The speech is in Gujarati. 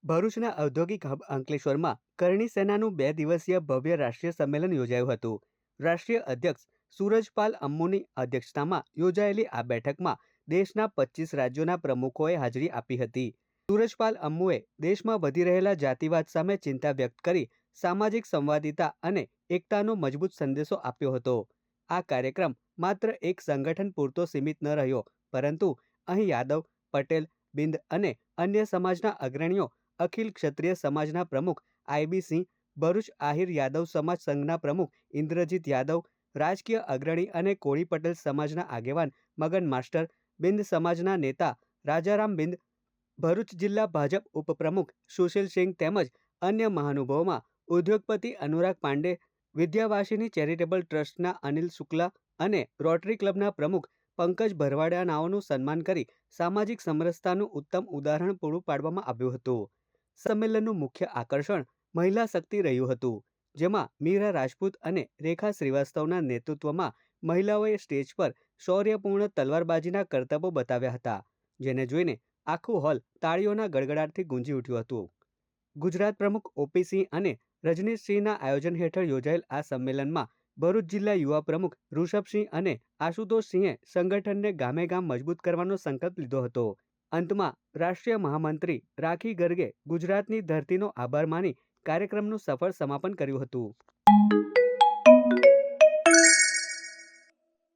ભરૂચના ઔદ્યોગિક હબ અંકલેશ્વરમાં કરણી સેનાનું 2 દિવસીય ભવ્ય રાષ્ટ્રીય સંમેલન યોજાયું હતું. રાષ્ટ્રીય અધ્યક્ષ સૂરજપાલ અમ્મુની અધ્યક્ષતામાં યોજાયેલી આ બેઠકમાં દેશના 25 રાજ્યોના પ્રમુખોએ હાજરી આપી હતી. સૂરજપાલ અમ્મુએ દેશમાં વધી રહેલા જાતિવાદ સામે ચિંતા વ્યક્ત કરી સામાજિક સંવાદિતા અને એકતાનો મજબૂત સંદેશો આપ્યો હતો. આ કાર્યક્રમ માત્ર એક સંગઠન પૂરતો સીમિત ન રહ્યો, પરંતુ અહીં યાદવ, પટેલ, બિંદ અને અન્ય સમાજના અગ્રણીઓ, અખિલ ક્ષત્રિય સમાજના પ્રમુખ આઈબી સિંહ, ભરૂચ આહિર યાદવ સમાજ સંઘના પ્રમુખ ઇન્દ્રજીત યાદવ, રાજકીય અગ્રણી અને કોળી પટેલ સમાજના આગેવાન મગન માસ્ટર, બિંદ સમાજના નેતા રાજારામ બિંદ, ભરૂચ જિલ્લા ભાજપ ઉપપ્રમુખ સુશીલ સિંહ તેમજ અન્ય મહાનુભાવોમાં ઉદ્યોગપતિ અનુરાગ પાંડે, વિદ્યાવાસિની ચેરિટેબલ ટ્રસ્ટના અનિલ શુક્લા અને રોટરી ક્લબના પ્રમુખ પંકજ ભરવાડાનાઓનું સન્માન કરી સામાજિક સમરસતાનું ઉત્તમ ઉદાહરણ પૂરું પાડવામાં આવ્યું હતું. સંમેલનનું મુખ્ય આકર્ષણ મહિલા શક્તિ રહ્યું હતું, જેમાં મીરા રાજપૂત અને રેખા શ્રીવાસ્તવના નેતૃત્વમાં મહિલાઓએ સ્ટેજ પર શૌર્યપૂર્ણ તલવારબાજીના કરતબો બતાવ્યા હતા, જેને જોઈને આખું હોલ તાળીઓના ગડગડાટથી ગુંજી ઉઠ્યું હતું. ગુજરાત પ્રમુખ ઓપી સિંહ અને રજનીશસિંહના આયોજન હેઠળ યોજાયેલ આ સંમેલનમાં ભરૂચ જિલ્લા યુવા પ્રમુખ ઋષભસિંહ અને આશુતોષસિંહે સંગઠનને ગામે ગામ મજબૂત કરવાનો સંકલ્પ લીધો હતો. અંતમાં રાષ્ટ્રીય મહામંત્રી રાખી ગર્ગે ગુજરાતની ધરતીનો આભાર માની કાર્યક્રમનું સફળ સમાપન કર્યું હતું.